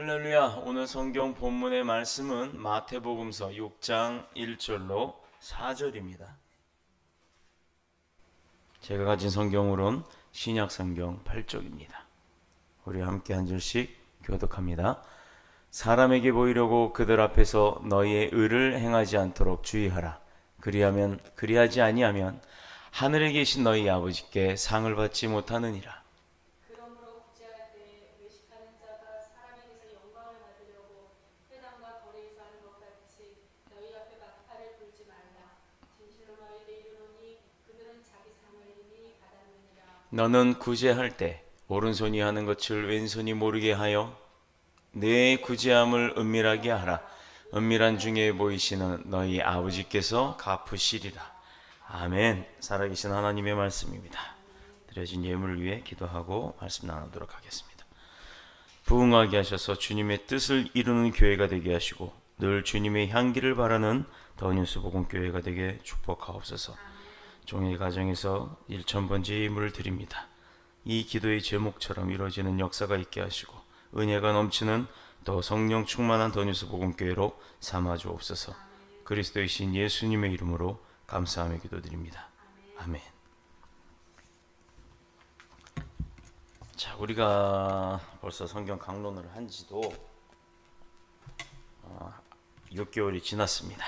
할렐루야. 오늘 성경 본문의 말씀은 마태복음서 6장 1절로 4절입니다. 제가 가진 성경으로는 신약 성경 8쪽입니다. 우리 함께 한 절씩 교독합니다. 사람에게 보이려고 그들 앞에서 너희의 의를 행하지 않도록 주의하라. 그리하지 아니하면 하늘에 계신 너희 아버지께 상을 받지 못하느니라. 그러므로 구제할 때 외식하는 자가 사람에게서 영광을 받으려고 회당과 거리에서 하는 것 같이 너희 앞에 막판을 불지 말라. 진실로 너희에게 이르노니 그들은 자기 상을 이미 받았느니라. 너는 구제할 때 오른손이 하는 것을 왼손이 모르게 하여 내 구제함을 은밀하게 하라. 은밀한 중에 보이시는 너희 아버지께서 갚으시리라. 아멘. 살아계신 하나님의 말씀입니다. 드려진 예물을 위해 기도하고 말씀 나누도록 하겠습니다. 부응하게 하셔서 주님의 뜻을 이루는 교회가 되게 하시고 늘 주님의 향기를 바라는 더뉴스 복음교회가 되게 축복하옵소서. 종의 가정에서 1000번째 예물을 드립니다. 이 기도의 제목처럼 이루어지는 역사가 있게 하시고 은혜가 넘치는 또 성령 충만한 더뉴스 복음교회로 삼아 주옵소서. 그리스도의 신 예수님의 이름으로 감사하며 기도드립니다. 아멘. 자, 우리가 벌써 성경 강론을 한 지도 6개월이 지났습니다.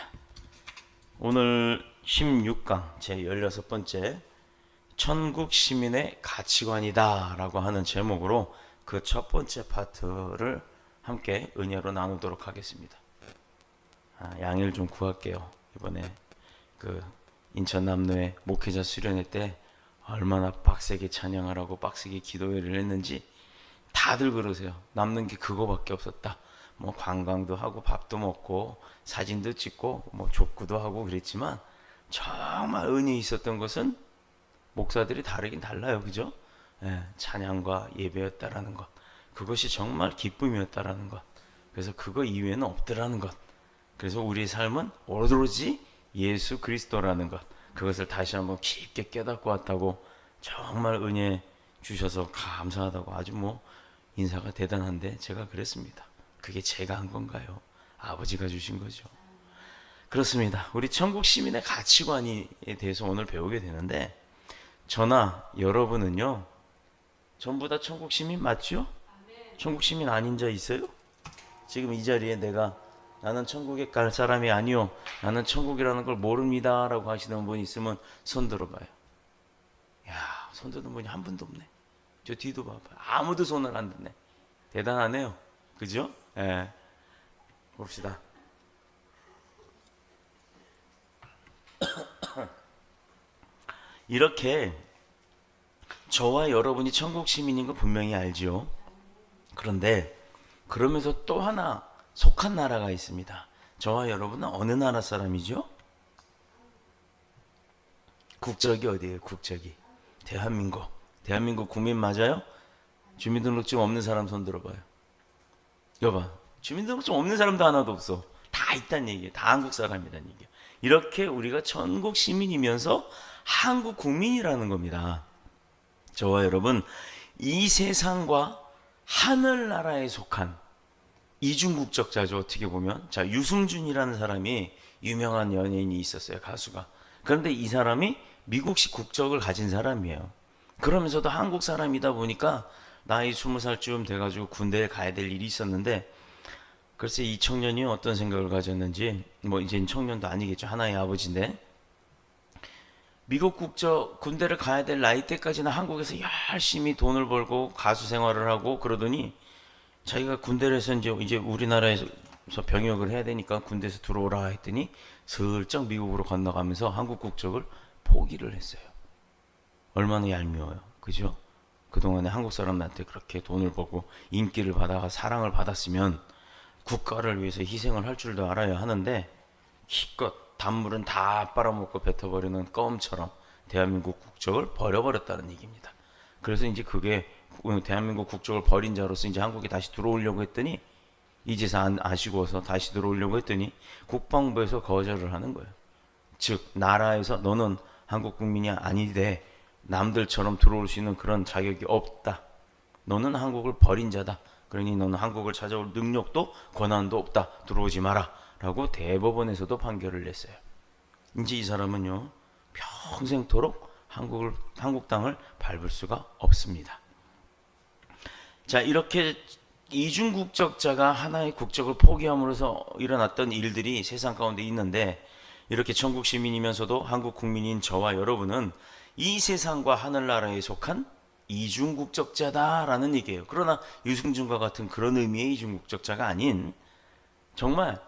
오늘 16강 제 16번째 천국 시민의 가치관이다 라고 하는 제목으로 그 첫 번째 파트를 함께 은혜로 나누도록 하겠습니다. 양해를 좀 구할게요. 이번에 그 인천 남로의 목회자 수련회 때 얼마나 빡세게 찬양하라고 빡세게 기도회를 했는지 다들 그러세요. 남는 게 그거밖에 없었다. 뭐 관광도 하고 밥도 먹고 사진도 찍고 뭐 족구도 하고 그랬지만 정말 은혜 있었던 것은 목사들이 다르긴 달라요. 그죠? 예, 찬양과 예배였다라는 것. 그것이 정말 기쁨이었다라는 것. 그래서 그거 이외에는 없더라는 것. 그래서 우리의 삶은 오로지 예수 그리스도라는 것. 그것을 다시 한번 깊게 깨닫고 왔다고 정말 은혜 주셔서 감사하다고 아주 뭐 인사가 대단한데 제가 그랬습니다. 그게 제가 한 건가요? 아버지가 주신 거죠. 그렇습니다. 우리 천국 시민의 가치관에 대해서 오늘 배우게 되는데 저나 여러분은요 전부 다 천국 시민 맞죠? 천국 시민 아닌 자 있어요? 지금 이 자리에 나는 천국에 갈 사람이 아니요 나는 천국이라는 걸 모릅니다 라고 하시는 분이 있으면 손 들어봐요. 야, 손 드는 분이 한 분도 없네. 저 뒤도 봐봐요. 아무도 손을 안 드네. 대단하네요. 그죠? 예. 봅시다. 이렇게 저와 여러분이 천국 시민인 거 분명히 알지요. 그런데 그러면서 또 하나 속한 나라가 있습니다. 저와 여러분은 어느 나라 사람이죠? 국적이 어디예요? 국적이 대한민국. 대한민국 국민 맞아요? 주민등록증 없는 사람 손 들어봐요. 여봐, 주민등록증 없는 사람도 하나도 없어. 다 있단 얘기예요. 다 한국 사람이란 얘기예요. 이렇게 우리가 천국 시민이면서 한국 국민이라는 겁니다. 저와 여러분, 이 세상과 하늘나라에 속한 이중국적자죠. 어떻게 보면. 자, 유승준이라는 사람이 유명한 연예인이 있었어요. 가수가. 그런데 이 사람이 미국식 국적을 가진 사람이에요. 그러면서도 한국 사람이다 보니까 나이 20살쯤 돼가지고 군대에 가야 될 일이 있었는데 글쎄 이 청년이 어떤 생각을 가졌는지 뭐 이제 청년도 아니겠죠. 하나의 아버지인데 미국 국적 군대를 가야 될 나이 때까지는 한국에서 열심히 돈을 벌고 가수 생활을 하고 그러더니 자기가 군대를 해서 이제 우리나라에서 병역을 해야 되니까 군대에서 들어오라 했더니 슬쩍 미국으로 건너가면서 한국 국적을 포기를 했어요. 얼마나 얄미워요. 그죠? 그동안에 한국 사람한테 그렇게 돈을 벌고 인기를 받아가 사랑을 받았으면 국가를 위해서 희생을 할 줄도 알아야 하는데 기껏 단물은 다 빨아먹고 뱉어버리는 껌처럼 대한민국 국적을 버려버렸다는 얘기입니다. 그래서 이제 그게 대한민국 국적을 버린 자로서 이제 한국에 다시 들어오려고 했더니 이제서 아쉬워서 다시 들어오려고 했더니 국방부에서 거절을 하는 거예요. 즉 나라에서 너는 한국 국민이 아니되 남들처럼 들어올 수 있는 그런 자격이 없다. 너는 한국을 버린 자다. 그러니 너는 한국을 찾아올 능력도 권한도 없다. 들어오지 마라. 라고 대법원에서도 판결을 냈어요. 이제 이 사람은요, 평생토록 한국 땅을 밟을 수가 없습니다. 자, 이렇게 이중국적자가 하나의 국적을 포기함으로써 일어났던 일들이 세상 가운데 있는데, 이렇게 천국 시민이면서도 한국 국민인 저와 여러분은 이 세상과 하늘나라에 속한 이중국적자다라는 얘기예요. 그러나 유승준과 같은 그런 의미의 이중국적자가 아닌, 정말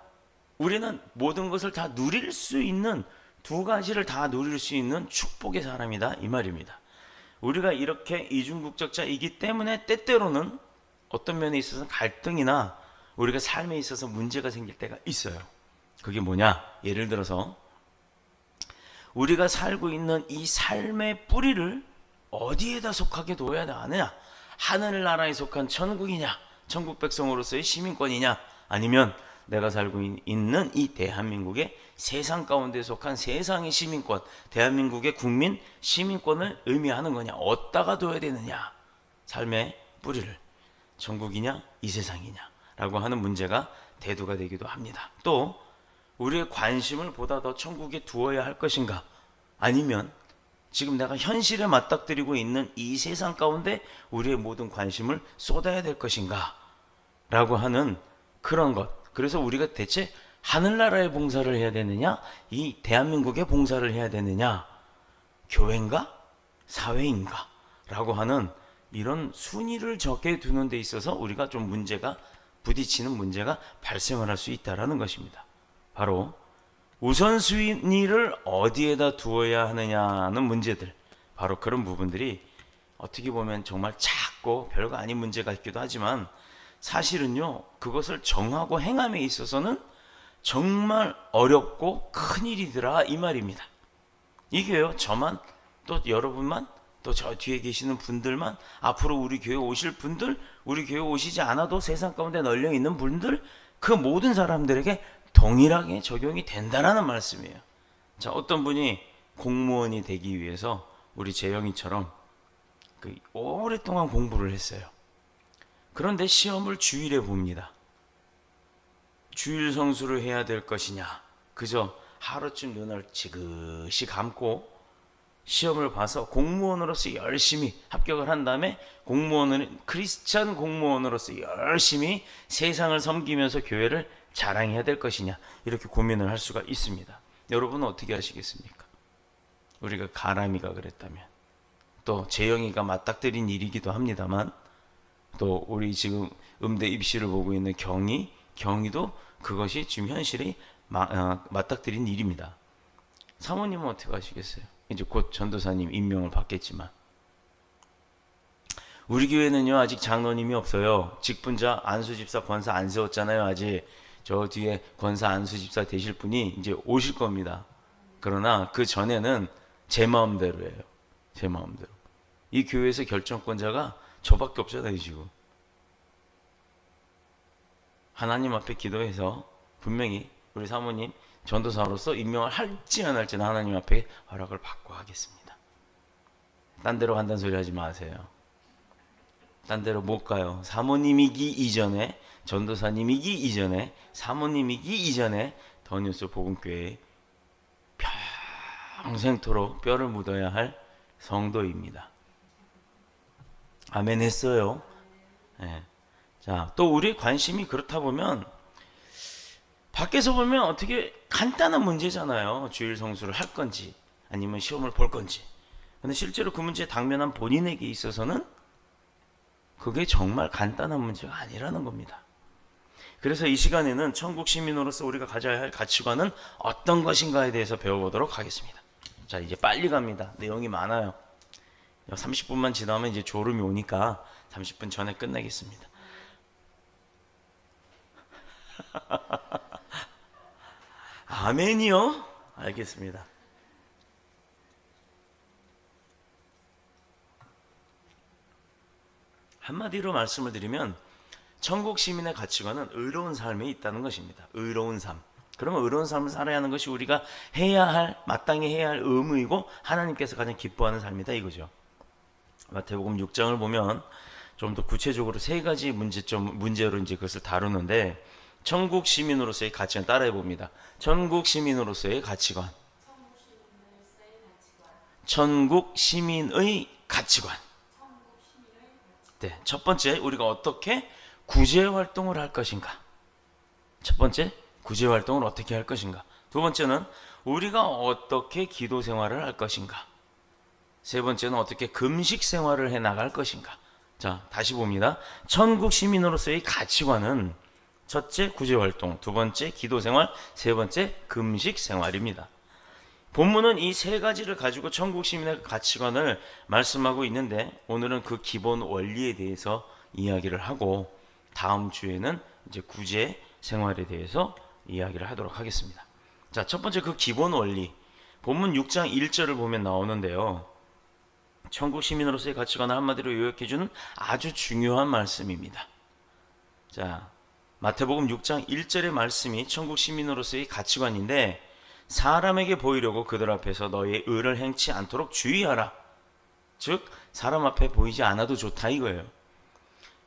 우리는 모든 것을 다 누릴 수 있는, 두 가지를 다 누릴 수 있는 축복의 사람이다, 이 말입니다. 우리가 이렇게 이중국적자이기 때문에 때때로는 어떤 면에 있어서 갈등이나 우리가 삶에 있어서 문제가 생길 때가 있어요. 그게 뭐냐? 예를 들어서 우리가 살고 있는 이 삶의 뿌리를 어디에다 속하게 둬야 하느냐? 하늘나라에 속한 천국이냐? 천국 백성으로서의 시민권이냐? 아니면 내가 살고 있는 이 대한민국의 세상 가운데 속한 세상의 시민권, 대한민국의 국민 시민권을 의미하는 거냐? 어디다가 둬야 되느냐? 삶의 뿌리를 천국이냐 이 세상이냐 라고 하는 문제가 대두가 되기도 합니다. 또 우리의 관심을 보다 더 천국에 두어야 할 것인가, 아니면 지금 내가 현실에 맞닥뜨리고 있는 이 세상 가운데 우리의 모든 관심을 쏟아야 될 것인가 라고 하는 그런 것. 그래서 우리가 대체 하늘나라의 봉사를 해야 되느냐, 이 대한민국의 봉사를 해야 되느냐, 교회인가 사회인가 라고 하는 이런 순위를 적게 두는 데 있어서 우리가 좀 부딪히는 문제가 발생을 할 수 있다는 것입니다. 바로 우선순위를 어디에다 두어야 하느냐는 문제들, 바로 그런 부분들이 어떻게 보면 정말 작고 별거 아닌 문제 같기도 하지만, 사실은요 그것을 정하고 행함에 있어서는 정말 어렵고 큰일이더라, 이 말입니다. 이게요, 저만, 또 여러분만, 또 저 뒤에 계시는 분들만, 앞으로 우리 교회 오실 분들, 우리 교회 오시지 않아도 세상 가운데 널려 있는 분들, 그 모든 사람들에게 동일하게 적용이 된다라는 말씀이에요. 자, 어떤 분이 공무원이 되기 위해서 우리 재영이처럼 오랫동안 공부를 했어요. 그런데 시험을 주일에 봅니다. 주일 성수를 해야 될 것이냐, 그저 하루쯤 눈을 지그시 감고 시험을 봐서 공무원으로서 열심히 합격을 한 다음에 크리스찬 공무원으로서 열심히 세상을 섬기면서 교회를 자랑해야 될 것이냐, 이렇게 고민을 할 수가 있습니다. 여러분은 어떻게 하시겠습니까? 우리가 가람이가 그랬다면, 또 재영이가 맞닥뜨린 일이기도 합니다만, 또 우리 지금 음대 입시를 보고 있는 경희도 그것이 지금 현실이 맞닥뜨린 일입니다. 사모님은 어떻게 하시겠어요? 이제 곧 전도사님 임명을 받겠지만, 우리 교회는요 아직 장로님이 없어요. 직분자 안수집사 권사 안 세웠잖아요. 아직 저 뒤에 권사 안수집사 되실 분이 이제 오실 겁니다. 그러나 그 전에는 제 마음대로예요. 제 마음대로. 이 교회에서 결정권자가 저밖에 없잖아요. 지금 하나님 앞에 기도해서 분명히 우리 사모님 전도사로서 임명을 할지 안 할지는 하나님 앞에 허락을 받고 하겠습니다. 딴 데로 간다는 소리 하지 마세요. 딴 데로 못 가요. 사모님이기 이전에, 전도사님이기 이전에, 사모님이기 이전에 더뉴스 복음교회에 평생토록 뼈를 묻어야 할 성도입니다. 아멘 했어요. 네. 자, 또 우리의 관심이 그렇다 보면, 밖에서 보면 어떻게 간단한 문제잖아요. 주일 성수를 할 건지 아니면 시험을 볼 건지. 근데 실제로 그 문제에 당면한 본인에게 있어서는 그게 정말 간단한 문제가 아니라는 겁니다. 그래서 이 시간에는 천국 시민으로서 우리가 가져야 할 가치관은 어떤 것인가에 대해서 배워보도록 하겠습니다. 자, 이제 빨리 갑니다. 내용이 많아요. 30분만 지나면 이제 졸음이 오니까 30분 전에 끝내겠습니다. 아멘이요? 알겠습니다. 한마디로 말씀을 드리면 천국 시민의 가치관은 의로운 삶에 있다는 것입니다. 의로운 삶. 그러면 의로운 삶을 살아야 하는 것이 우리가 해야 할, 마땅히 해야 할 의무이고 하나님께서 가장 기뻐하는 삶이다, 이거죠. 마태복음 6장을 보면 좀 더 구체적으로 세 가지 문제로 이제 그것을 다루는데, 천국 시민으로서의 가치관 따라해 봅니다. 천국 시민으로서의 가치관. 천국 시민의 가치관. 네, 첫 번째, 우리가 어떻게 구제 활동을 할 것인가. 첫 번째, 구제 활동을 어떻게 할 것인가. 두 번째는 우리가 어떻게 기도 생활을 할 것인가. 세 번째는 어떻게 금식 생활을 해 나갈 것인가. 자, 다시 봅니다. 천국 시민으로서의 가치관은 첫째, 구제 활동, 두 번째, 기도 생활, 세 번째, 금식 생활입니다. 본문은 이 세 가지를 가지고 천국 시민의 가치관을 말씀하고 있는데, 오늘은 그 기본 원리에 대해서 이야기를 하고, 다음 주에는 이제 구제 생활에 대해서 이야기를 하도록 하겠습니다. 자, 첫 번째 그 기본 원리. 본문 6장 1절을 보면 나오는데요. 천국 시민으로서의 가치관을 한마디로 요약해주는 아주 중요한 말씀입니다. 자, 마태복음 6장 1절의 말씀이 천국 시민으로서의 가치관인데, 사람에게 보이려고 그들 앞에서 너의 의를 행치 않도록 주의하라. 즉 사람 앞에 보이지 않아도 좋다 이거예요.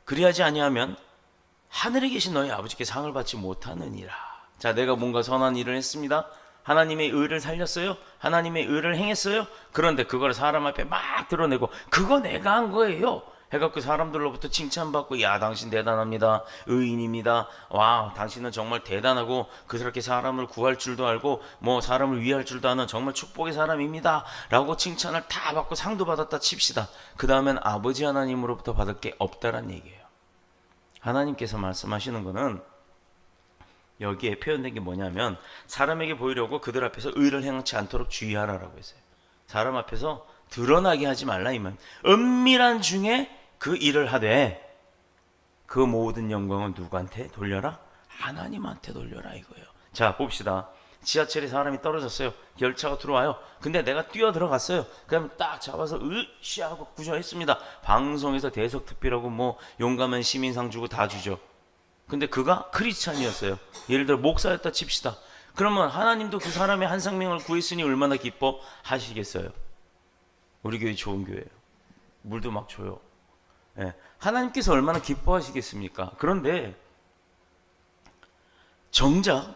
그리하지 아니하면 하늘에 계신 너희 아버지께 상을 받지 못하느니라. 자, 내가 뭔가 선한 일을 했습니다. 하나님의 의를 살렸어요. 하나님의 의를 행했어요. 그런데 그걸 사람 앞에 막 드러내고 그거 내가 한 거예요 해갖고 사람들로부터 칭찬받고, 야 당신 대단합니다, 의인입니다, 와 당신은 정말 대단하고 그렇게 사람을 구할 줄도 알고 뭐 사람을 위할 줄도 아는 정말 축복의 사람입니다 라고 칭찬을 다 받고 상도 받았다 칩시다. 그 다음엔 아버지 하나님으로부터 받을 게 없다란 얘기예요. 하나님께서 말씀하시는 거는 여기에 표현된 게 뭐냐면, 사람에게 보이려고 그들 앞에서 의를 행치 않도록 주의하라라고 했어요. 사람 앞에서 드러나게 하지 말라 이 말. 은밀한 중에 그 일을 하되 그 모든 영광은 누구한테 돌려라? 하나님한테 돌려라 이거예요. 자, 봅시다. 지하철에 사람이 떨어졌어요. 열차가 들어와요. 근데 내가 뛰어 들어갔어요. 그럼 딱 잡아서 으쌰 하고 구조했습니다. 방송에서 대석특필하고 뭐 용감한 시민상 주고 다 주죠. 근데 그가 크리스찬이었어요. 예를 들어 목사였다 칩시다. 그러면 하나님도 그 사람의 한 생명을 구했으니 얼마나 기뻐 하시겠어요? 우리 교회 좋은 교회예요. 물도 막 줘요. 예, 하나님께서 얼마나 기뻐하시겠습니까? 그런데 정작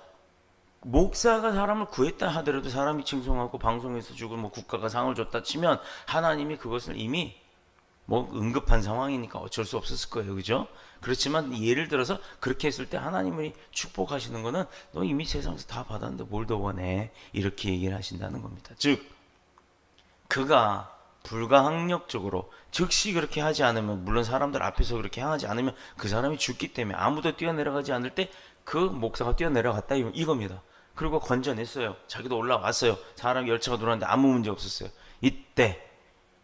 목사가 사람을 구했다 하더라도, 사람이 칭송하고 방송에서 주고 뭐 국가가 상을 줬다 치면 하나님이 그것을 이미 뭐 응급한 상황이니까 어쩔 수 없었을 거예요. 그죠? 그렇지만 예를 들어서 그렇게 했을 때 하나님이 축복하시는 거는 너 이미 세상에서 다 받았는데 뭘 더 원해? 이렇게 얘기를 하신다는 겁니다. 즉 그가 불가항력적으로 즉시 그렇게 하지 않으면, 물론 사람들 앞에서 그렇게 하지 않으면 그 사람이 죽기 때문에 아무도 뛰어내려가지 않을 때 그 목사가 뛰어내려갔다 이겁니다. 그리고 건져냈어요. 자기도 올라왔어요. 사람 열차가 들어왔는데 아무 문제 없었어요. 이때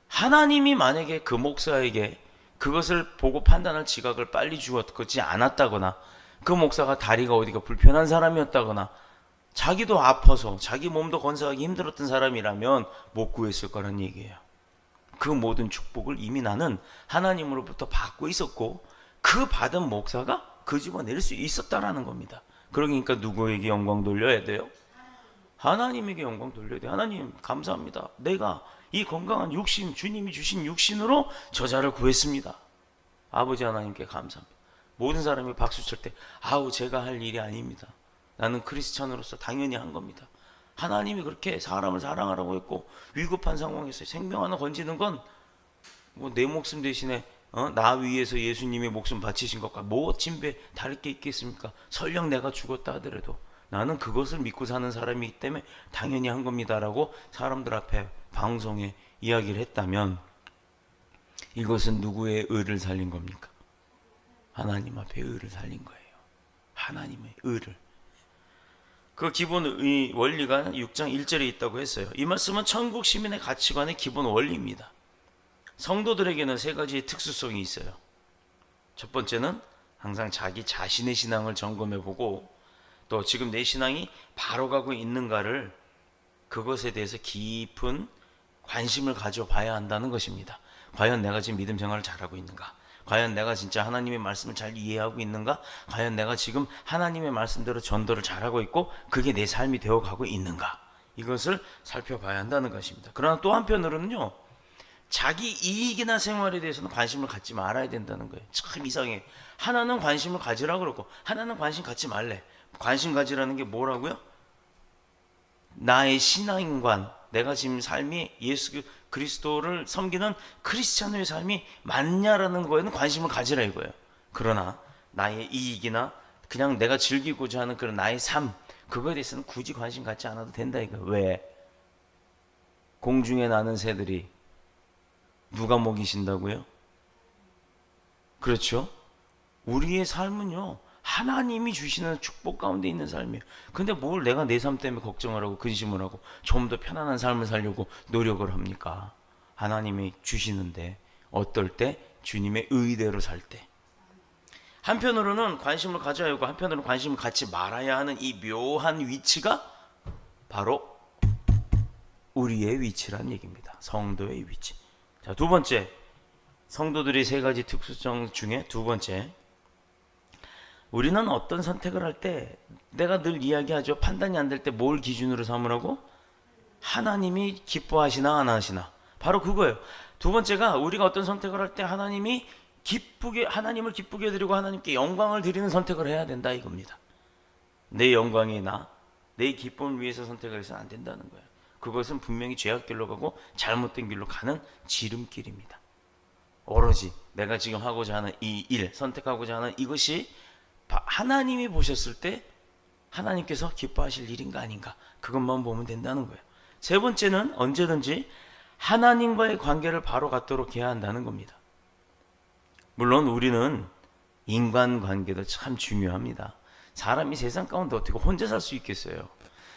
하나님이 만약에 그 목사에게 그것을 보고 판단할 지각을 빨리 주었지 않았다거나, 그 목사가 다리가 어디가 불편한 사람이었다거나, 자기도 아파서 자기 몸도 건사하기 힘들었던 사람이라면 못 구했을 거란 얘기예요. 그 모든 축복을 이미 나는 하나님으로부터 받고 있었고, 그 받은 목사가 그 집어낼 수 있었다라는 겁니다. 그러니까 누구에게 영광 돌려야 돼요? 하나님에게 영광 돌려야 돼요. 하나님 감사합니다. 내가 이 건강한 육신, 주님이 주신 육신으로 저자를 구했습니다. 아버지 하나님께 감사합니다. 모든 사람이 박수 칠 때 아우 제가 할 일이 아닙니다. 나는 크리스찬으로서 당연히 한 겁니다. 하나님이 그렇게 사람을 사랑하라고 했고, 위급한 상황에서 생명 하나 건지는 건 뭐 내 목숨 대신에 나 위해서 예수님의 목숨 바치신 것과 뭐 진배 다를 게 있겠습니까? 설령 내가 죽었다 하더라도 나는 그것을 믿고 사는 사람이기 때문에 당연히 한 겁니다라고 사람들 앞에 방송에 이야기를 했다면, 이것은 누구의 의를 살린 겁니까? 하나님 앞에 의를 살린 거예요. 하나님의 의를. 그 기본 원리가 6장 1절에 있다고 했어요. 이 말씀은 천국 시민의 가치관의 기본 원리입니다. 성도들에게는 세 가지의 특수성이 있어요. 첫 번째는 항상 자기 자신의 신앙을 점검해보고, 또 지금 내 신앙이 바로 가고 있는가를, 그것에 대해서 깊은 관심을 가져봐야 한다는 것입니다. 과연 내가 지금 믿음 생활을 잘하고 있는가? 과연 내가 진짜 하나님의 말씀을 잘 이해하고 있는가? 과연 내가 지금 하나님의 말씀대로 전도를 잘하고 있고 그게 내 삶이 되어가고 있는가? 이것을 살펴봐야 한다는 것입니다. 그러나 또 한편으로는요, 자기 이익이나 생활에 대해서는 관심을 갖지 말아야 된다는 거예요. 참 이상해. 하나는 관심을 가지라 그러고 하나는 관심 갖지 말래. 관심 가지라는 게 뭐라고요? 나의 신앙관, 내가 지금 삶이 예수 그리스도를 섬기는 크리스찬의 삶이 맞냐라는 거에는 관심을 가지라 이거예요. 그러나 나의 이익이나 그냥 내가 즐기고자 하는 그런 나의 삶, 그거에 대해서는 굳이 관심 갖지 않아도 된다 이거예요. 왜? 공중에 나는 새들이 누가 먹이신다고요? 그렇죠? 우리의 삶은요, 하나님이 주시는 축복 가운데 있는 삶이에요. 근데 뭘 내가 내 삶 때문에 걱정을 하고 근심을 하고 좀 더 편안한 삶을 살려고 노력을 합니까? 하나님이 주시는데 어떨 때? 주님의 의대로 살 때. 한편으로는 관심을 가져야 하고 한편으로는 관심을 갖지 말아야 하는 이 묘한 위치가 바로 우리의 위치란 얘기입니다. 성도의 위치. 자, 두 번째, 성도들의 세 가지 특수성 중에 두 번째, 우리는 어떤 선택을 할 때 내가 늘 이야기하죠. 판단이 안 될 때 뭘 기준으로 삼으라고? 하나님이 기뻐하시나 안 하시나. 바로 그거예요. 두 번째가 우리가 어떤 선택을 할 때 하나님을 기쁘게 해드리고 하나님께 영광을 드리는 선택을 해야 된다 이겁니다. 내 영광이나 내 기쁨을 위해서 선택을 해서는 안 된다는 거예요. 그것은 분명히 죄악길로 가고 잘못된 길로 가는 지름길입니다. 오로지 내가 지금 하고자 하는 이 일, 선택하고자 하는 이것이 하나님이 보셨을 때 하나님께서 기뻐하실 일인가 아닌가, 그것만 보면 된다는 거예요. 세 번째는 언제든지 하나님과의 관계를 바로 갖도록 해야 한다는 겁니다. 물론 우리는 인간관계도 참 중요합니다. 사람이 세상 가운데 어떻게 혼자 살 수 있겠어요?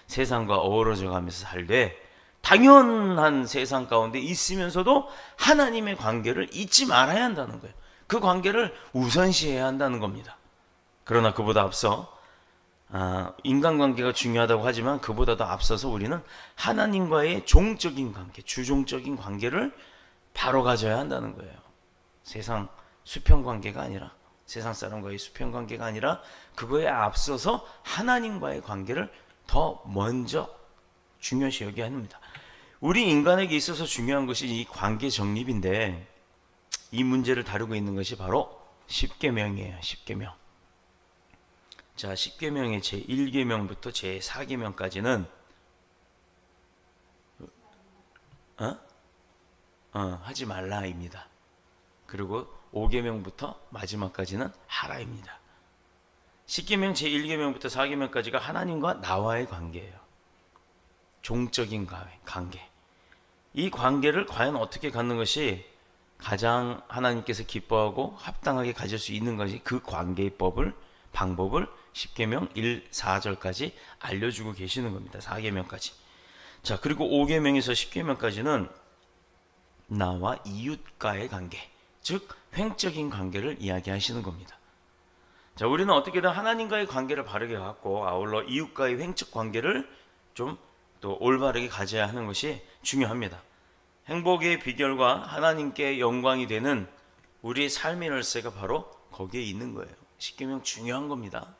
세상과 어우러져 가면서 살되 당연한 세상 가운데 있으면서도 하나님의 관계를 잊지 말아야 한다는 거예요. 그 관계를 우선시해야 한다는 겁니다. 그러나 그보다 앞서 인간관계가 중요하다고 하지만 그보다도 앞서서 우리는 하나님과의 종적인 관계, 주종적인 관계를 바로 가져야 한다는 거예요. 세상 수평관계가 아니라, 세상 사람과의 수평관계가 아니라 그거에 앞서서 하나님과의 관계를 더 먼저 중요시 여겨야 합니다. 우리 인간에게 있어서 중요한 것이 이 관계 정립인데, 이 문제를 다루고 있는 것이 바로 십계명이에요. 십계명. 자, 십계명의 제1계명부터 제4계명까지는 하지 말라입니다. 그리고 5계명부터 마지막까지는 하라입니다. 십계명 제1계명부터 4계명까지가 하나님과 나와의 관계예요. 종적인 관계. 이 관계를 과연 어떻게 갖는 것이 가장 하나님께서 기뻐하고 합당하게 가질 수 있는 것이, 그 관계의 방법을 십계명 1, 4절까지 알려주고 계시는 겁니다. 4계명까지. 자, 그리고 5계명에서 10계명까지는 나와 이웃과의 관계, 즉 횡적인 관계를 이야기하시는 겁니다. 자, 우리는 어떻게든 하나님과의 관계를 바르게 갖고 아울러 이웃과의 횡적 관계를 좀 또 올바르게 가져야 하는 것이 중요합니다. 행복의 비결과 하나님께 영광이 되는 우리의 삶의 열쇠가 바로 거기에 있는 거예요. 십계명 중요한 겁니다.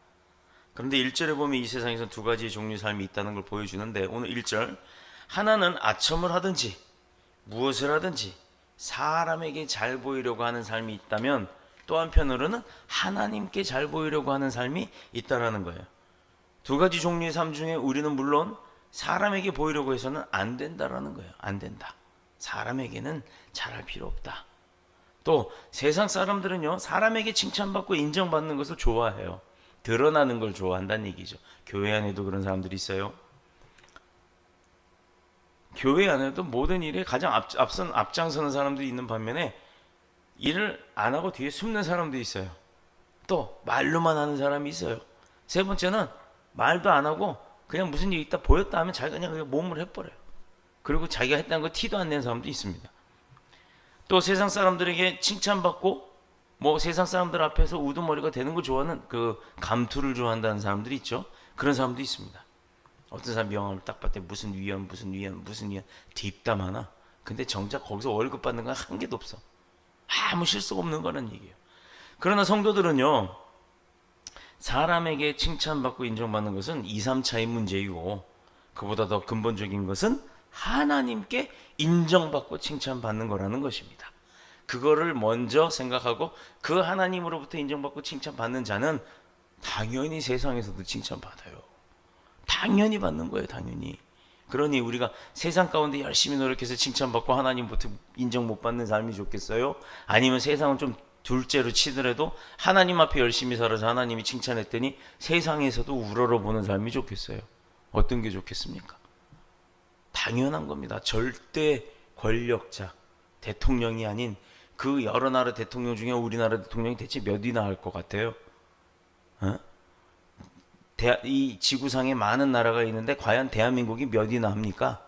그런데 1절에 보면 이 세상에서 두 가지의 종류의 삶이 있다는 걸 보여주는데, 오늘 1절, 하나는 아첨을 하든지 무엇을 하든지 사람에게 잘 보이려고 하는 삶이 있다면, 또 한편으로는 하나님께 잘 보이려고 하는 삶이 있다라는 거예요. 두 가지 종류의 삶 중에 우리는 물론 사람에게 보이려고 해서는 안 된다라는 거예요. 안 된다. 사람에게는 잘할 필요 없다. 또 세상 사람들은요, 사람에게 칭찬받고 인정받는 것을 좋아해요. 드러나는 걸 좋아한다는 얘기죠. 교회 안에도 그런 사람들이 있어요. 교회 안에도 모든 일에 가장 앞장서는 사람들이 있는 반면에 일을 안 하고 뒤에 숨는 사람도 있어요. 또 말로만 하는 사람이 있어요. 세 번째는 말도 안 하고 그냥 무슨 일이 있다 보였다 하면 자기가 그냥 몸을 해버려요. 그리고 자기가 했다는 거 티도 안 내는 사람도 있습니다. 또 세상 사람들에게 칭찬받고 세상 사람들 앞에서 우두머리가 되는 거 좋아하는, 그 감투를 좋아한다는 사람들이 있죠. 그런 사람도 있습니다. 어떤 사람 명함을 딱 봤더니 무슨 위원 뒷담 하나. 근데 정작 거기서 월급 받는 건 한 개도 없어. 아무 실속 없는 거라는 얘기예요. 그러나 성도들은요, 사람에게 칭찬받고 인정받는 것은 2, 3차의 문제이고, 그보다 더 근본적인 것은 하나님께 인정받고 칭찬받는 거라는 것입니다. 그거를 먼저 생각하고 그 하나님으로부터 인정받고 칭찬받는 자는 당연히 세상에서도 칭찬받아요. 당연히 받는 거예요, 당연히. 그러니 우리가 세상 가운데 열심히 노력해서 칭찬받고 하나님부터 인정 못 받는 삶이 좋겠어요? 아니면 세상은 좀 둘째로 치더라도 하나님 앞에 열심히 살아서 하나님이 칭찬했더니 세상에서도 우러러보는 삶이 좋겠어요? 어떤 게 좋겠습니까? 당연한 겁니다. 절대 권력자, 대통령이 아닌 그 여러 나라 대통령 중에 우리나라 대통령이 대체 몇이나 할 것 같아요? 이 지구상에 많은 나라가 있는데 과연 대한민국이 몇이나 합니까?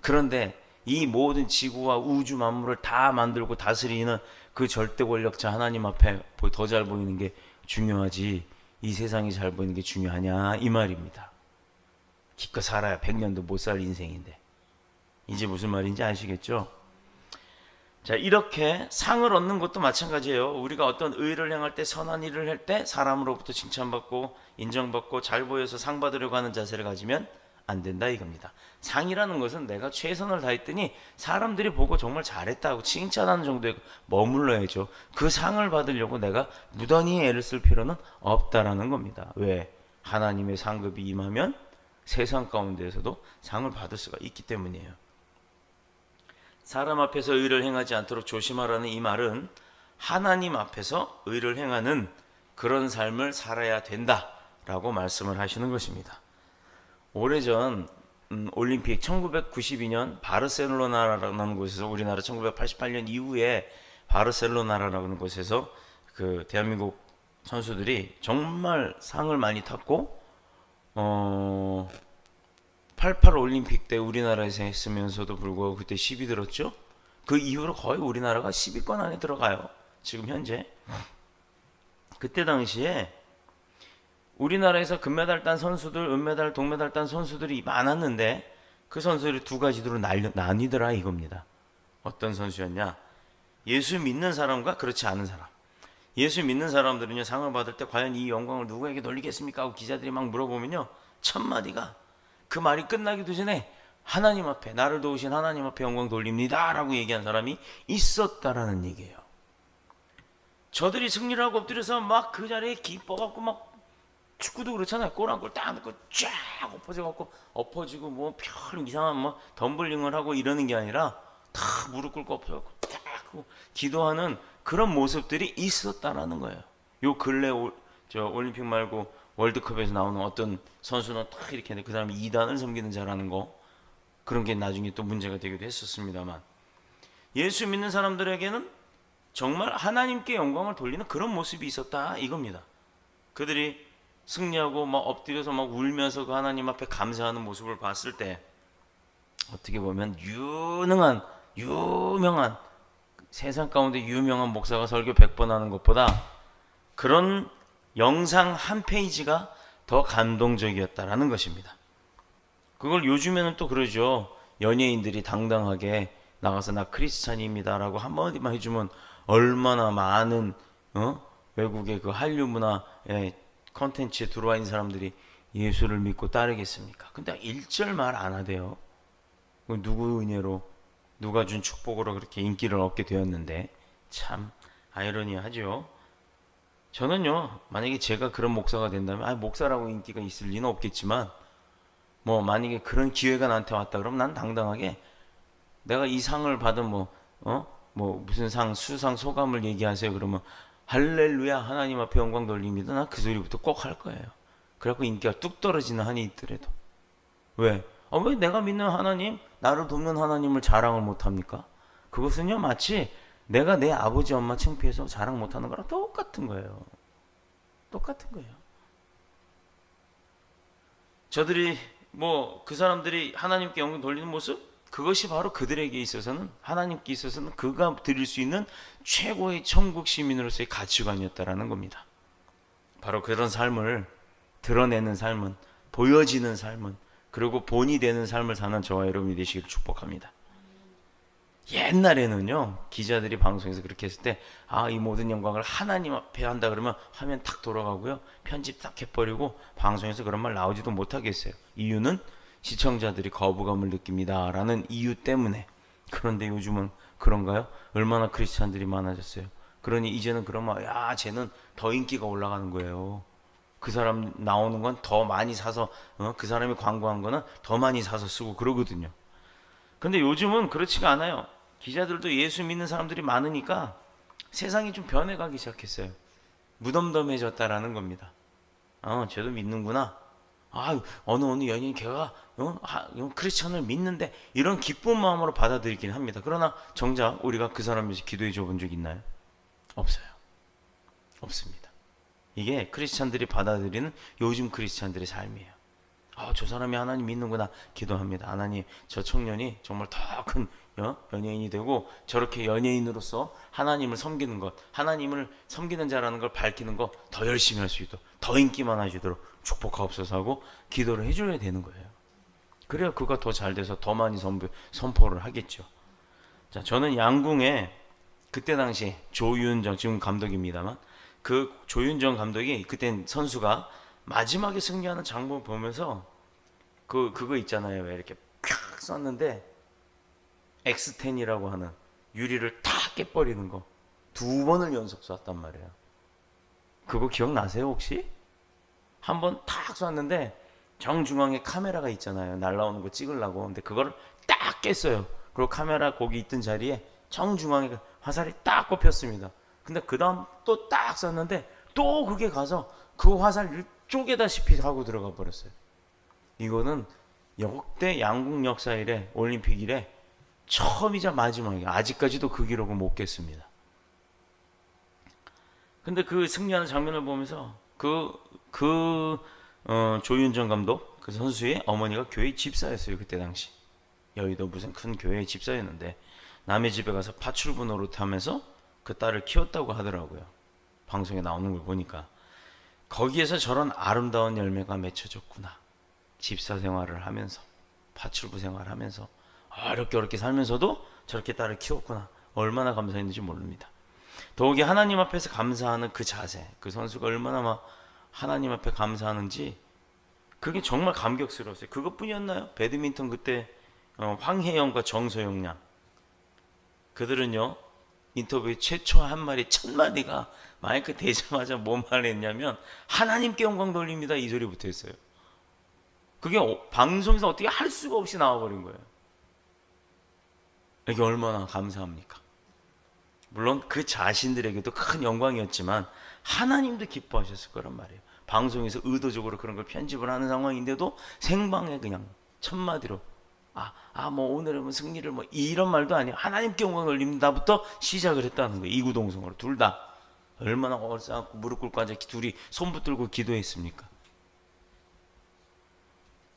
그런데 이 모든 지구와 우주 만물을 다 만들고 다스리는 그 절대 권력자 하나님 앞에 더 잘 보이는 게 중요하지 이 세상이 잘 보이는 게 중요하냐 이 말입니다. 기껏 살아야 100년도 못 살 인생인데 이제 무슨 말인지 아시겠죠? 자, 이렇게 상을 얻는 것도 마찬가지예요. 우리가 어떤 의를 행할 때, 선한 일을 할 때 사람으로부터 칭찬받고 인정받고 잘 보여서 상 받으려고 하는 자세를 가지면 안 된다 이겁니다. 상이라는 것은 내가 최선을 다했더니 사람들이 보고 정말 잘했다고 칭찬하는 정도에 머물러야죠. 그 상을 받으려고 내가 무던히 애를 쓸 필요는 없다라는 겁니다. 왜? 하나님의 상급이 임하면 세상 가운데에서도 상을 받을 수가 있기 때문이에요. 사람 앞에서 의를 행하지 않도록 조심하라는 이 말은 하나님 앞에서 의를 행하는 그런 삶을 살아야 된다라고 말씀을 하시는 것입니다. 오래전 올림픽 1992년 바르셀로나라는 곳에서 우리나라 1988년 이후에 바르셀로나라는 곳에서 그 대한민국 선수들이 정말 상을 많이 탔고 88 올림픽 때 우리나라에서 했으면서도 불구하고 그때 10위 들었죠. 그 이후로 거의 우리나라가 10위권 안에 들어가요. 지금 현재. 그때 당시에 우리나라에서 금메달 딴 선수들, 은메달, 동메달 딴 선수들이 많았는데 그 선수들이 두 가지로 나뉘더라 이겁니다. 어떤 선수였냐? 예수 믿는 사람과 그렇지 않은 사람. 예수 믿는 사람들은요, 상을 받을 때 과연 이 영광을 누구에게 돌리겠습니까? 하고 기자들이 막 물어보면요, 첫 마디가 그 말이 끝나기도 전에 하나님 앞에, 나를 도우신 하나님 앞에 영광 돌립니다 라고 얘기한 사람이 있었다라는 얘기예요. 저들이 승리를 하고 엎드려서 막 그 자리에 기뻐갖고 막 축구도 그렇잖아요. 골 한 골 딱 넣고 쫙 엎어져갖고 엎어지고 뭐 별 이상한 뭐 덤블링을 하고 이러는 게 아니라 다 무릎 꿇고 엎어져갖고 딱 기도하는 그런 모습들이 있었다라는 거예요. 요 근래 저 올림픽 말고 월드컵에서 나오는 어떤 선수는 딱 이렇게 그 사람이 2단을 섬기는 자라는 거, 그런 게 나중에 또 문제가 되기도 했었습니다만, 예수 믿는 사람들에게는 정말 하나님께 영광을 돌리는 그런 모습이 있었다 이겁니다. 그들이 승리하고 막 엎드려서 막 울면서 그 하나님 앞에 감사하는 모습을 봤을 때 어떻게 보면 유명한 세상 가운데 유명한 목사가 설교 100번 하는 것보다 그런 영상 한 페이지가 더 감동적이었다라는 것입니다. 그걸 요즘에는 또 그러죠. 연예인들이 당당하게 나가서 나 크리스찬입니다라고 한마디만 해주면 얼마나 많은 외국의 그 한류 문화의 컨텐츠에 들어와 있는 사람들이 예수를 믿고 따르겠습니까? 근데 1절 말 안 하대요. 누구 은혜로, 누가 준 축복으로 그렇게 인기를 얻게 되었는데, 참 아이러니하죠. 저는요, 만약에 제가 그런 목사가 된다면, 목사라고 인기가 있을 리는 없겠지만, 뭐 만약에 그런 기회가 나한테 왔다 그러면 난 당당하게 내가 이 상을 받은 뭐 무슨 상, 수상 소감을 얘기하세요 그러면 할렐루야 하나님 앞에 영광 돌립니다. 난 그 소리부터 꼭 할 거예요. 그래갖고 인기가 뚝 떨어지는 한이 있더라도. 왜? 왜 내가 믿는 하나님, 나를 돕는 하나님을 자랑을 못합니까? 그것은요, 마치 내가 내 아버지 엄마 창피해서 자랑 못하는 거랑 똑같은 거예요. 똑같은 거예요. 저들이 그 사람들이 하나님께 영광 돌리는 모습, 그것이 바로 그들에게 있어서는, 하나님께 있어서는 그가 드릴 수 있는 최고의 천국 시민으로서의 가치관이었다라는 겁니다. 바로 그런 삶을 드러내는 삶은, 보여지는 삶은, 그리고 본이 되는 삶을 사는 저와 여러분이 되시기를 축복합니다. 옛날에는요, 기자들이 방송에서 그렇게 했을 때, 이 모든 영광을 하나님 앞에 한다 그러면 화면 탁 돌아가고요, 편집 딱 해버리고 방송에서 그런 말 나오지도 못하게 했어요. 이유는 시청자들이 거부감을 느낍니다 라는 이유 때문에. 그런데 요즘은 그런가요? 얼마나 크리스찬들이 많아졌어요. 그러니 이제는 그러면 야 쟤는 더 인기가 올라가는 거예요. 그 사람 나오는 건 더 많이 사서 그 사람이 광고한 거는 더 많이 사서 쓰고 그러거든요. 근데 요즘은 그렇지가 않아요. 기자들도 예수 믿는 사람들이 많으니까 세상이 좀 변해가기 시작했어요. 무덤덤해졌다라는 겁니다. 쟤도 믿는구나. 어느 연인이 걔가 크리스천을 믿는데 이런 기쁜 마음으로 받아들이긴 합니다. 그러나 정작 우리가 그 사람 위해서 기도해 줘 본 적 있나요? 없어요. 없습니다. 이게 크리스찬들이 받아들이는 요즘 크리스찬들의 삶이에요. 저 사람이 하나님 믿는구나 기도합니다. 하나님 저 청년이 정말 더 큰 연예인이 되고 저렇게 연예인으로서 하나님을 섬기는 것, 하나님을 섬기는 자라는 걸 밝히는 거 더 열심히 할 수 있도록, 더 인기 많아지도록 축복하옵소서 하고 기도를 해줘야 되는 거예요. 그래야 그가 더 잘 돼서 더 많이 선포를 하겠죠. 자, 저는 양궁에 그때 당시 조윤정, 지금 감독입니다만, 그 조윤정 감독이 그땐 선수가 마지막에 승리하는 장면 보면서 그거 있잖아요. 왜 이렇게 콱 쐈는데 X10이라고 하는 유리를 탁 깨버리는 거 두 번을 연속 쐈단 말이에요. 그거 기억나세요 혹시? 한 번 탁 쐈는데 정중앙에 카메라가 있잖아요. 날라오는 거 찍으려고. 근데 그거를 딱 깼어요. 그리고 카메라 거기 있던 자리에 정중앙에 화살이 딱 꼽혔습니다. 근데 그 다음 또 딱 쐈는데 또 그게 가서 그 화살 쪼개다시피 하고 들어가 버렸어요. 이거는 역대 양궁 역사 이래, 올림픽 이래 처음이자 마지막이에요. 아직까지도 그 기록은 못 깼습니다. 근데 그 승리하는 장면을 보면서 조윤정 감독 그 선수의 어머니가 교회 집사였어요. 그때 당시 여의도 무슨 큰 교회 집사였는데 남의 집에 가서 파출부 노릇하면서 그 딸을 키웠다고 하더라고요. 방송에 나오는 걸 보니까 거기에서 저런 아름다운 열매가 맺혀졌구나. 집사 생활을 하면서 파출부 생활을 하면서 어렵게 살면서도 저렇게 딸을 키웠구나. 얼마나 감사했는지 모릅니다. 더욱이 하나님 앞에서 감사하는 그 자세, 그 선수가 얼마나 하나님 앞에 감사하는지 그게 정말 감격스러웠어요. 그것뿐이었나요? 배드민턴 그때 황혜영과 정소영 양 그들은요 인터뷰에 최초 한 마리 첫 마디가 마이크 대자마자 뭔 말을 했냐면 하나님께 영광 돌립니다 이 소리부터 했어요. 그게 방송에서 어떻게 할 수가 없이 나와버린 거예요. 이게 얼마나 감사합니까? 물론 그 자신들에게도 큰 영광이었지만 하나님도 기뻐하셨을 거란 말이에요. 방송에서 의도적으로 그런 걸 편집을 하는 상황인데도 생방에 그냥 첫 마디로 뭐 오늘은 승리를 뭐 이런 말도 아니에요. 하나님께 영광 돌립니다부터 시작을 했다는 거예요. 이구동성으로 둘 다 얼마나 얼싸안고 무릎 꿇고 앉아 둘이 손 붙들고 기도했습니까?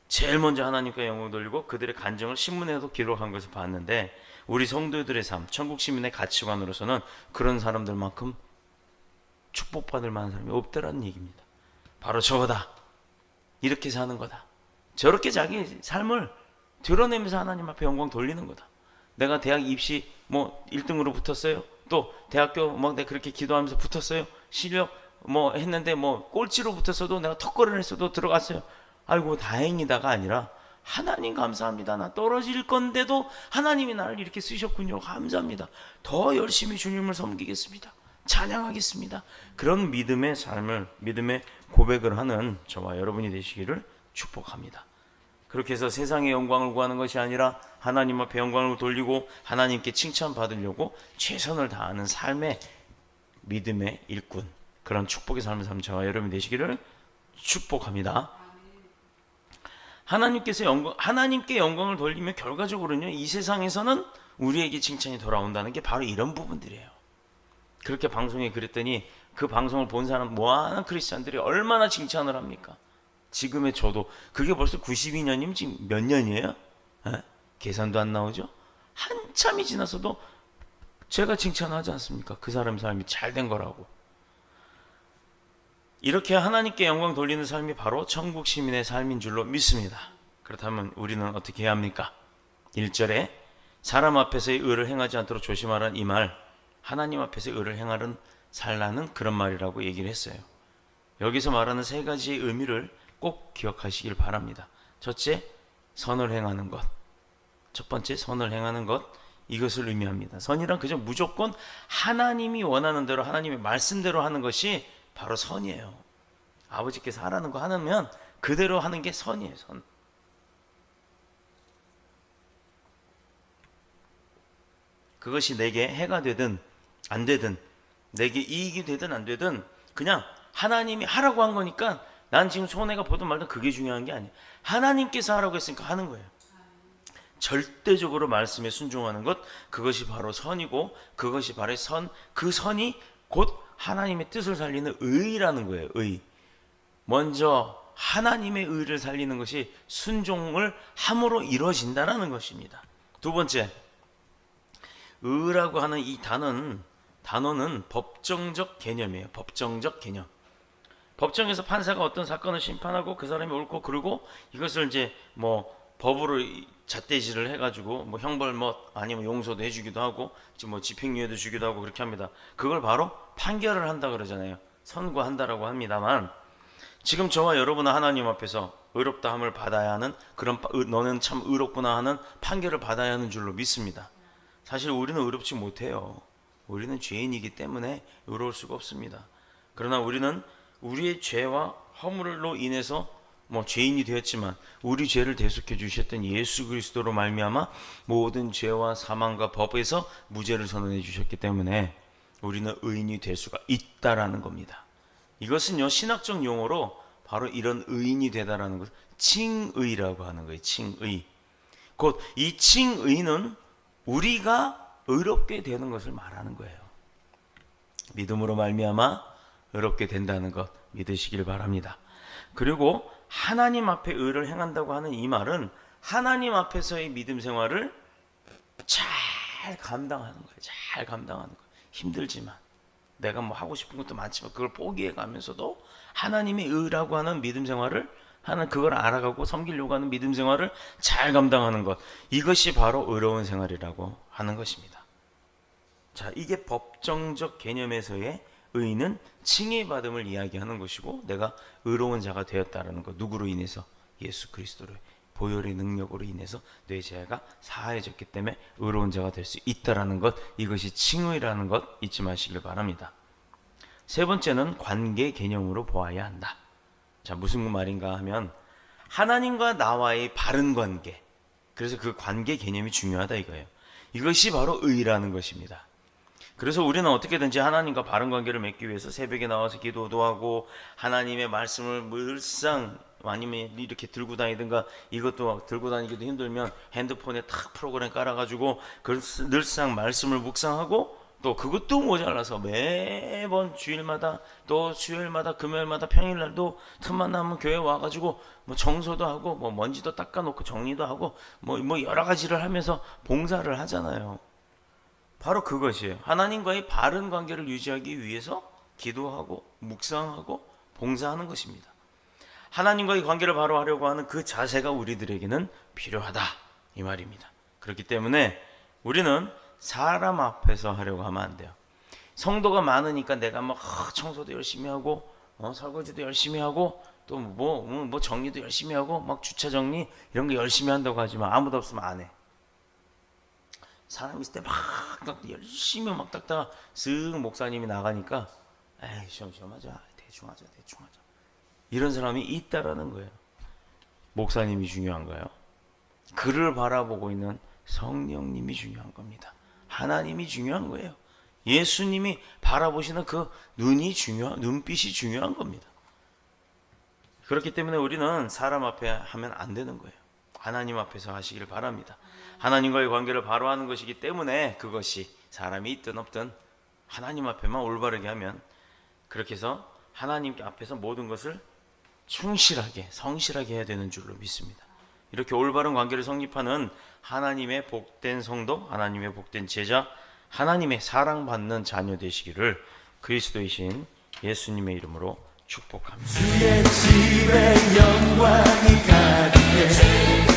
제일 먼저 하나님께 영광 돌리고 그들의 간증을 신문에도 기록한 것을 봤는데 우리 성도들의 삶, 천국 시민의 가치관으로서는 그런 사람들만큼 축복받을 만한 사람이 없더라는 얘기입니다. 바로 저거다. 이렇게 사는 거다. 저렇게 자기 삶을 드러내면서 하나님 앞에 영광 돌리는 거다. 내가 대학 입시 1등으로 붙었어요. 또 대학교 내가 그렇게 기도하면서 붙었어요. 실력 했는데 꼴찌로 붙었어도 내가 턱걸이를 했어도 들어갔어요. 아이고 다행이다가 아니라 하나님 감사합니다. 나 떨어질 건데도 하나님이 나를 이렇게 쓰셨군요. 감사합니다. 더 열심히 주님을 섬기겠습니다. 찬양하겠습니다. 그런 믿음의 삶을, 믿음의 고백을 하는 저와 여러분이 되시기를 축복합니다. 그렇게 해서 세상의 영광을 구하는 것이 아니라 하나님 앞에 영광을 돌리고 하나님께 칭찬받으려고 최선을 다하는 삶의 믿음의 일꾼, 그런 축복의 삶을 사는 저와 여러분이 되시기를 축복합니다. 하나님께 영광을 돌리면 결과적으로는요, 이 세상에서는 우리에게 칭찬이 돌아온다는 게 바로 이런 부분들이에요. 그렇게 방송에 그랬더니 그 방송을 본 사람 뭐하는 크리스찬들이 얼마나 칭찬을 합니까? 지금의 저도 그게 벌써 92년이면 지금 몇 년이에요? 계산도 안 나오죠? 한참이 지나서도 제가 칭찬하지 않습니까? 그 사람 삶이 잘 된 거라고. 이렇게 하나님께 영광 돌리는 삶이 바로 천국 시민의 삶인 줄로 믿습니다. 그렇다면 우리는 어떻게 해야 합니까? 1절에 사람 앞에서의 의를 행하지 않도록 조심하라는 이 말, 하나님 앞에서 의를 행하는 살라는 그런 말이라고 얘기를 했어요. 여기서 말하는 세 가지의 의미를 꼭 기억하시길 바랍니다. 첫째, 선을 행하는 것. 첫 번째, 선을 행하는 것. 이것을 의미합니다. 선이란 그저 무조건 하나님이 원하는 대로 하나님의 말씀대로 하는 것이 바로 선이에요. 아버지께서 하라는 거 하면 그대로 하는 게 선이에요. 선. 그것이 내게 해가 되든 안 되든, 내게 이익이 되든 안 되든 그냥 하나님이 하라고 한 거니까 난 지금 손해가 보든 말든 그게 중요한 게 아니에요. 하나님께서 하라고 했으니까 하는 거예요. 절대적으로 말씀에 순종하는 것, 그것이 바로 선이고, 그것이 바로 선, 그 선이 곧 하나님의 뜻을 살리는 의라는 거예요. 의. 먼저 하나님의 의를 살리는 것이 순종을 함으로 이루어진다는 것입니다. 두 번째, 의라고 하는 이 단어는 법정적 개념이에요. 법정적 개념. 법정에서 판사가 어떤 사건을 심판하고 그 사람이 옳고 그르고 이것을 이제 뭐 법으로 잣대질을 해가지고 뭐 형벌 뭐 아니면 용서도 해주기도 하고 뭐 집행유예도 주기도 하고 그렇게 합니다. 그걸 바로 판결을 한다 그러잖아요. 선고한다라고 합니다만, 지금 저와 여러분은 하나님 앞에서 의롭다 함을 받아야 하는 그런, 너는 참 의롭구나 하는 판결을 받아야 하는 줄로 믿습니다. 사실 우리는 의롭지 못해요. 우리는 죄인이기 때문에 의로울 수가 없습니다. 그러나 우리는 우리의 죄와 허물로 인해서 뭐 죄인이 되었지만 우리 죄를 대속해 주셨던 예수 그리스도로 말미암아 모든 죄와 사망과 법에서 무죄를 선언해 주셨기 때문에 우리는 의인이 될 수가 있다라는 겁니다. 이것은요, 신학적 용어로 바로 이런 의인이 되다라는 것, 칭의라고 하는 거예요. 칭의. 곧 이 칭의는 우리가 의롭게 되는 것을 말하는 거예요. 믿음으로 말미암아 의롭게 된다는 것 믿으시길 바랍니다. 그리고 하나님 앞에 의를 행한다고 하는 이 말은 하나님 앞에서의 믿음 생활을 잘 감당하는 거예요. 잘 감당하는 거예요. 힘들지만, 내가 뭐 하고 싶은 것도 많지만 그걸 포기해 가면서도 하나님의 의라고 하는 믿음 생활을 그걸 알아가고 섬기려고 하는 믿음 생활을 잘 감당하는 것, 이것이 바로 의로운 생활이라고 하는 것입니다. 자, 이게 법정적 개념에서의 의는 칭의받음을 이야기하는 것이고, 내가 의로운 자가 되었다라는 것, 누구로 인해서? 예수 그리스도의 보혈의 능력으로 인해서 내 죄가 사하여졌기 때문에 의로운 자가 될 수 있다라는 것, 이것이 칭의라는 것 잊지 마시길 바랍니다. 세 번째는 관계 개념으로 보아야 한다. 자, 무슨 말인가 하면 하나님과 나와의 바른 관계, 그래서 그 관계 개념이 중요하다 이거예요. 이것이 바로 의라는 것입니다. 그래서 우리는 어떻게든지 하나님과 바른 관계를 맺기 위해서 새벽에 나와서 기도도 하고 하나님의 말씀을 늘상 아니면 이렇게 들고 다니든가, 이것도 들고 다니기도 힘들면 핸드폰에 탁 프로그램 깔아가지고 늘상 말씀을 묵상하고, 또 그것도 모자라서 매번 주일마다 또 수요일마다 금요일마다 평일날도 틈만 나면 교회 와가지고 뭐 청소도 하고 뭐 먼지도 닦아놓고 정리도 하고 뭐 여러 가지를 하면서 봉사를 하잖아요. 바로 그것이에요. 하나님과의 바른 관계를 유지하기 위해서 기도하고 묵상하고 봉사하는 것입니다. 하나님과의 관계를 바로 하려고 하는 그 자세가 우리들에게는 필요하다 이 말입니다. 그렇기 때문에 우리는 사람 앞에서 하려고 하면 안 돼요. 성도가 많으니까 내가 막 청소도 열심히 하고 설거지도 열심히 하고 또 뭐 정리도 열심히 하고 막 주차 정리 이런 거 열심히 한다고 하지만 아무도 없으면 안 해. 사람 있을 때 막 열심히 막 닦다가 쓱 목사님이 나가니까 에이 시험하자, 대충 하자 이런 사람이 있다라는 거예요. 목사님이 중요한가요? 그를 바라보고 있는 성령님이 중요한 겁니다. 하나님이 중요한 거예요. 예수님이 바라보시는 그 눈빛이 중요한 겁니다. 그렇기 때문에 우리는 사람 앞에 하면 안 되는 거예요. 하나님 앞에서 하시길 바랍니다. 하나님과의 관계를 바로 하는 것이기 때문에 그것이 사람이 있든 없든 하나님 앞에만 올바르게 하면, 그렇게 해서 하나님 앞에서 모든 것을 충실하게 성실하게 해야 되는 줄로 믿습니다. 이렇게 올바른 관계를 성립하는 하나님의 복된 성도, 하나님의 복된 제자, 하나님의 사랑받는 자녀 되시기를 그리스도이신 예수님의 이름으로 축복합니다. 주의 집에 영광이 가득해